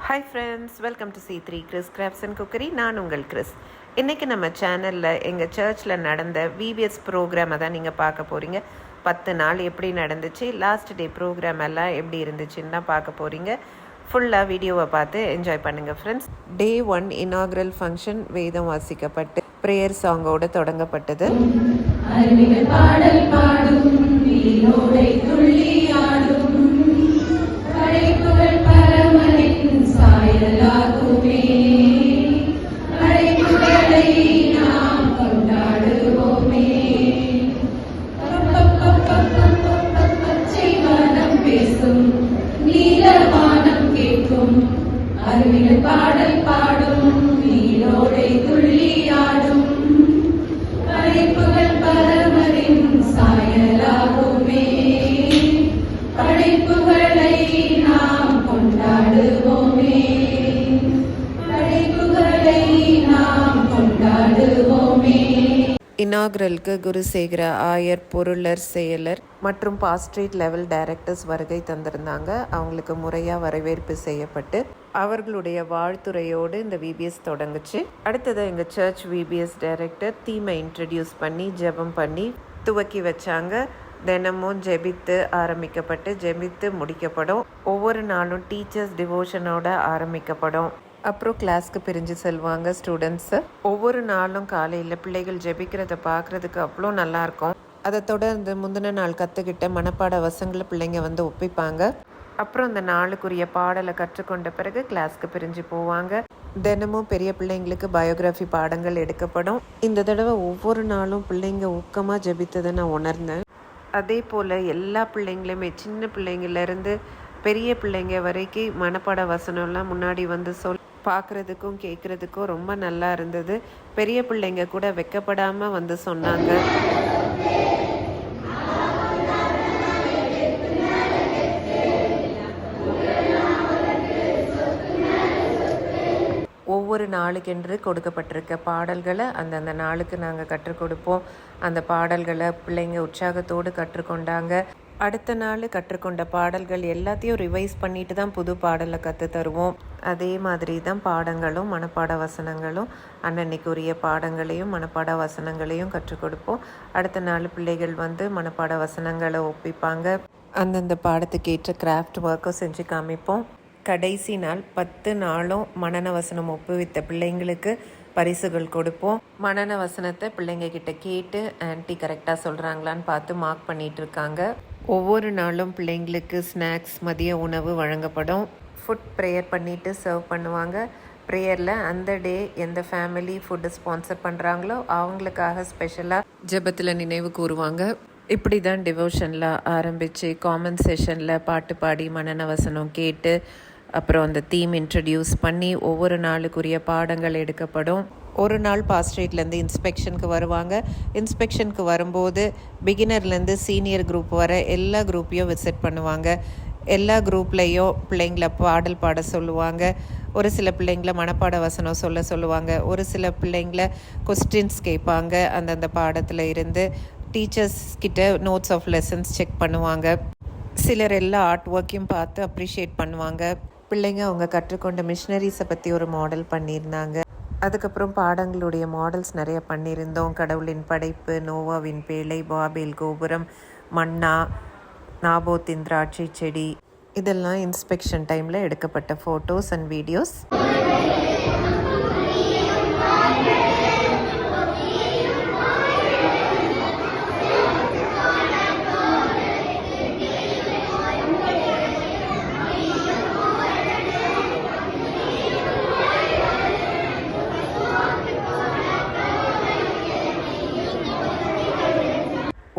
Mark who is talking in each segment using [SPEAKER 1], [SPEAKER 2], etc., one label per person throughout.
[SPEAKER 1] Hi friends, welcome to C3 Chris crafts and cookery. நான் உங்கள் Chris. இன்றைக்கி நம்ம சேனலில் எங்கள் சர்ச்சில் நடந்த VBS ப்ரோக்ராமை தான் நீங்கள் பார்க்க போகிறீங்க. 10 நாள் எப்படி நடந்துச்சு, லாஸ்ட் டே ப்ரோக்ராம் எல்லாம் எப்படி இருந்துச்சுன்னு தான் பார்க்க போகிறீங்க. ஃபுல்லாக வீடியோவை பார்த்து என்ஜாய் பண்ணுங்கள் ஃப்ரெண்ட்ஸ். Day 1 இனாகுரல் ஃபங்க்ஷன் வேதம் வாசிக்கப்பட்டு ப்ரேயர் சாங்கோடு தொடங்கப்பட்டது.
[SPEAKER 2] பாடல் பாடும் நீரோடை துள்ளியாடும் படைப்புகள் பரமரின் சாயலாகுமே. படைப்புகளை நாம் கொண்டாடுவோமே, படைப்புகளை நாம் கொண்டாடுவோமே.
[SPEAKER 1] இனாகுரலுக்கு குருசேகர ஆயர், பொருளர், செயலர் மற்றும் பாஸ்ட்ரேட் லெவல் டைரக்டர்ஸ் வருகை தந்திருந்தாங்க. அவங்களுக்கு முறையாக வரவேற்பு செய்யப்பட்டு அவர்களுடைய வாழ்த்துறையோடு இந்த VBS தொடங்குச்சு. அடுத்தது எங்கள் சர்ச் VBS டைரக்டர் தீமை இன்ட்ரடியூஸ் பண்ணி ஜெபம் பண்ணி துவக்கி வச்சாங்க. தினமும் ஜெபித்து ஆரம்பிக்கப்பட்டு ஜெபித்து முடிக்கப்படும். ஒவ்வொரு நாளும் டீச்சர்ஸ் டிவோஷனோட ஆரம்பிக்கப்படும். அப்புறம் கிளாஸ்க்கு பிரிஞ்சு செல்வாங்க ஸ்டூடெண்ட்ஸு. ஒவ்வொரு நாளும் காலையில் பிள்ளைகள் ஜெபிக்கிறத பார்க்குறதுக்கு அவ்வளோ நல்லாயிருக்கும். அதை தொடர்ந்து முந்தின நாள் கற்றுக்கிட்ட மனப்பாட வசங்களை பிள்ளைங்க வந்து ஒப்பிப்பாங்க. அப்புறம் அந்த நாளுக்குரிய பாடலை கற்றுக்கொண்ட பிறகு கிளாஸ்க்கு பிரிஞ்சு போவாங்க. தினமும் பெரிய பிள்ளைங்களுக்கு பயோகிராஃபி பாடங்கள் எடுக்கப்படும். இந்த தடவை ஒவ்வொரு நாளும் பிள்ளைங்க ஊக்கமாக ஜெபித்ததை நான் உணர்ந்தேன். அதே போல் எல்லா பிள்ளைங்களுமே சின்ன பிள்ளைங்கள்லேருந்து பெரிய பிள்ளைங்க வரைக்கும் மனப்பாட வசனம்லாம் முன்னாடி வந்து பார்க்குறதுக்கும் கேட்குறதுக்கும் ரொம்ப நல்லா இருந்தது. பெரிய பிள்ளைங்க கூட வெக்கப்படாமல் வந்து சொன்னாங்க. ஒவ்வொரு நாளுக்கென்று கொடுக்கப்பட்டிருக்க பாடல்களை அந்தந்த நாளுக்கு நாங்கள் கற்றுக் கொடுப்போம். அந்த பாடல்களை பிள்ளைங்க உற்சாகத்தோடு கற்றுக்கொண்டாங்க. அடுத்த நாள் கற்றுக்கொண்ட பாடல்கள் எல்லாத்தையும் ரிவைஸ் பண்ணிட்டு தான் புது பாடலை கற்று தருவோம். அதே மாதிரி தான் பாடங்களும் மனப்பாட வசனங்களும் அன்னன்னைக்குரிய பாடங்களையும் மனப்பாட வசனங்களையும் கற்றுக் கொடுப்போம். அடுத்த நாள் பிள்ளைகள் வந்து மனப்பாட வசனங்களை ஒப்பிப்பாங்க. அந்தந்த பாடத்துக்கு ஏற்ற கிராஃப்ட் ஒர்க்கும் செஞ்சு காமிப்போம். கடைசி நாள் 10 நாளும் மனன வசனம் ஒப்புவித்த பிள்ளைங்களுக்கு பரிசுகள் கொடுப்போம். மனன வசனத்தை பிள்ளைங்க கிட்ட கேட்டு ஆன்ட்டி கரெக்டாக சொல்கிறாங்களான்னு பார்த்து மார்க் பண்ணிட்டு இருக்காங்க. ஒவ்வொரு நாளும் பிள்ளைங்களுக்கு ஸ்நாக்ஸ், மதிய உணவு வழங்கப்படும். ஃபுட் ப்ரேயர் பண்ணிவிட்டு சர்வ் பண்ணுவாங்க. ப்ரேயரில் அந்த டே எந்த ஃபேமிலி ஃபுட்டு ஸ்பான்சர் பண்ணுறாங்களோ அவங்களுக்காக ஸ்பெஷலாக ஜெபத்தில் நினைவு கூறுவாங்க. இப்படி தான் டிவோஷனில் ஆரம்பித்து காமன் செஷனில் பாட்டு பாடி மனன வசனம் கேட்டு அப்புறம் அந்த தீம் இன்ட்ரடியூஸ் பண்ணி ஒவ்வொரு நாளுக்குரிய பாடங்கள் எடுக்கப்படும். ஒரு நாள் பாஸ்ட்ரேட்லேருந்து இன்ஸ்பெக்ஷனுக்கு வருவாங்க. இன்ஸ்பெக்ஷனுக்கு வரும்போது பிகினர்லேருந்து சீனியர் குரூப் வர எல்லா குரூப்பையும் விசிட் பண்ணுவாங்க. எல்லா குரூப்லேயும் பிள்ளைங்கள பாடல் பாட சொல்லுவாங்க. ஒரு சில பிள்ளைங்கள மனப்பாட வசனம் சொல்லுவாங்க. ஒரு சில பிள்ளைங்கள கொஸ்டின்ஸ் கேட்பாங்க. அந்தந்த பாடத்தில் இருந்து டீச்சர்ஸ் கிட்ட நோட்ஸ் ஆஃப் லெசன்ஸ் செக் பண்ணுவாங்க. சிலர் எல்லா ஆர்ட் ஒர்க்கையும் பார்த்து அப்ரிஷியேட் பண்ணுவாங்க. பிள்ளைங்க அவங்க கற்றுக்கொண்ட மிஷினரிஸை பற்றி ஒரு மாடல் பண்ணியிருந்தாங்க. அதுக்கப்புறம் பாடங்களுடைய மாடல்ஸ் நிறைய பண்ணியிருந்தோம். கடவுளின் படைப்பு, நோவாவின் பேழை, பாபேல் கோபுரம், மன்னா, நாபோத்தின் திராட்சை செடி, இதெல்லாம் இன்ஸ்பெக்ஷன் டைமில் எடுக்கப்பட்ட ஃபோட்டோஸ் அண்ட் வீடியோஸ்.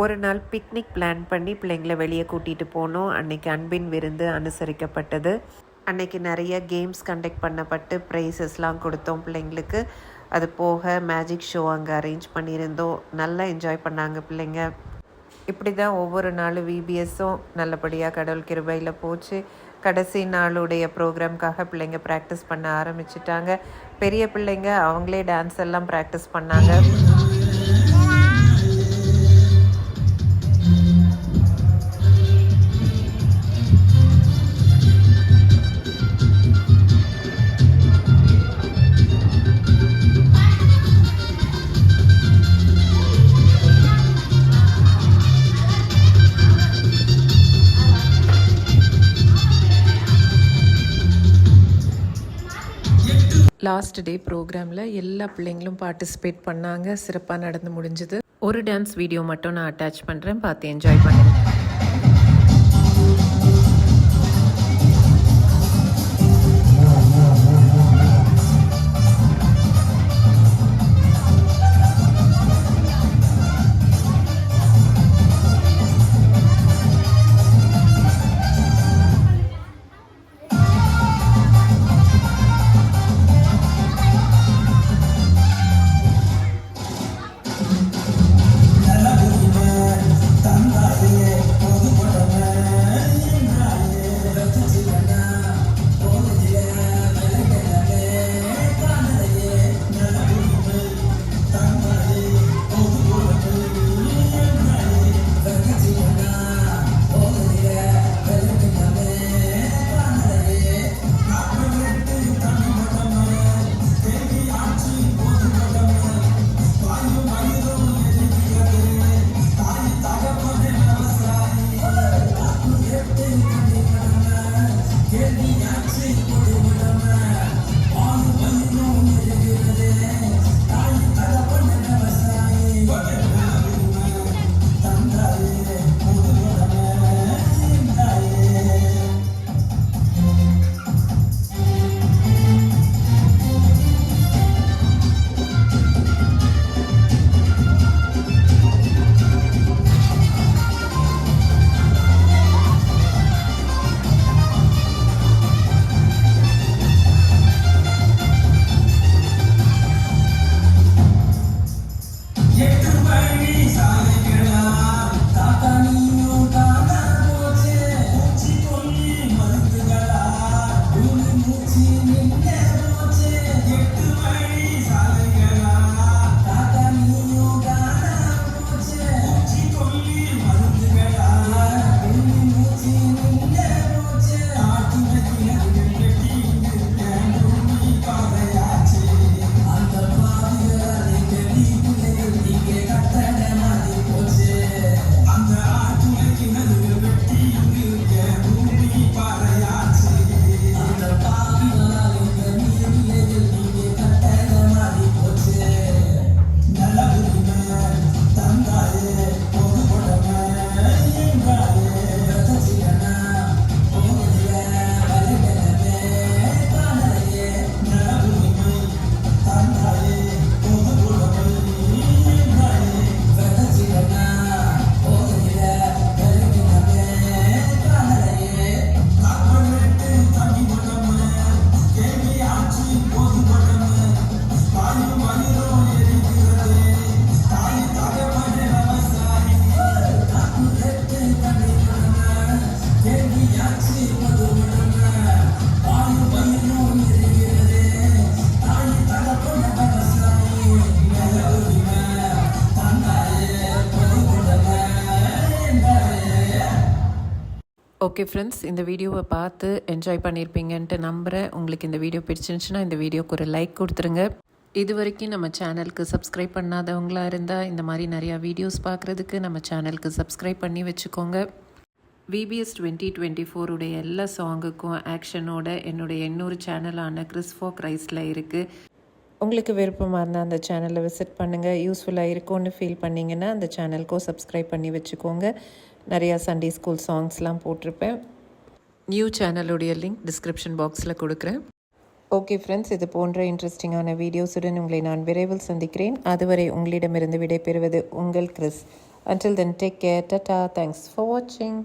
[SPEAKER 1] ஒரு நாள் பிக்னிக் பிளான் பண்ணி பிள்ளைங்களை வெளியே கூட்டிகிட்டு போனோம். அன்றைக்கி அன்பின் விருந்து அனுசரிக்கப்பட்டது. அன்றைக்கி நிறைய கேம்ஸ் கண்டக்ட் பண்ணப்பட்டு ப்ரைஸஸ்லாம் கொடுத்தோம் பிள்ளைங்களுக்கு. அது போக மேஜிக் ஷோ அங்கே அரேஞ்ச் பண்ணியிருந்தோம். நல்லா என்ஜாய் பண்ணாங்க பிள்ளைங்க. இப்படி தான் ஒவ்வொரு நாளும் VBSம் நல்லபடியாக கடவுள் கிருபையில் போச்சு. கடைசி நாளுடைய ப்ரோக்ராம்காக பிள்ளைங்க ப்ராக்டிஸ் பண்ண ஆரம்பிச்சிட்டாங்க. பெரிய பிள்ளைங்க அவங்களே டான்ஸ் எல்லாம் ப்ராக்டிஸ் பண்ணாங்க. லாஸ்ட் டே ப்ரோக்ராமில் எல்லா பிள்ளைங்களும் பார்ட்டிசிபேட் பண்ணாங்க. சிறப்பாக நடந்து முடிஞ்சுது. ஒரு டான்ஸ் வீடியோ மட்டும் நான் அட்டாச் பண்ணுறேன், பார்த்து என்ஜாய் பண்ணுங்க. ஓகே ஃப்ரெண்ட்ஸ், இந்த வீடியோவை பார்த்து என்ஜாய் பண்ணியிருப்பீங்கன்ட்டு நம்புகிறேன். உங்களுக்கு இந்த வீடியோ பிடிச்சிருந்துச்சுன்னா இந்த வீடியோக்கு ஒரு லைக் கொடுத்துருங்க. இது வரைக்கும் நம்ம சேனலுக்கு சப்ஸ்கிரைப் பண்ணாதவங்களாக இருந்தால் இந்த மாதிரி நிறையா வீடியோஸ் பார்க்குறதுக்கு நம்ம சேனலுக்கு சப்ஸ்கிரைப் பண்ணி வச்சுக்கோங்க. VBS 2024 உடைய எல்லா சாங்குக்கும் ஆக்ஷனோட என்னுடைய இன்னொரு சேனலான கிறிஸ் ஃபார் கிரைஸ்டில் இருக்குது. உங்களுக்கு விருப்பமாக இருந்தால் அந்த சேனலை விசிட் பண்ணுங்கள். யூஸ்ஃபுல்லாக இருக்கும்னு ஃபீல் பண்ணிங்கன்னா அந்த சேனலுக்கும் சப்ஸ்கிரைப் பண்ணி வச்சுக்கோங்க. நிறையா சண்டே ஸ்கூல் சாங்ஸ்லாம் போட்டிருப்பேன். நியூ சேனலுடைய லிங்க் டிஸ்கிரிப்ஷன் பாக்ஸில் கொடுக்குறேன். ஓகே ஃப்ரெண்ட்ஸ், இது போன்ற இன்ட்ரெஸ்டிங்கான வீடியோஸுடன் உங்களை நான் விரைவில் சந்திக்கிறேன். அதுவரை உங்களிடமிருந்து விடைபெறுவது உங்கள் Chris. Until then, take care. Tata. Thanks for watching.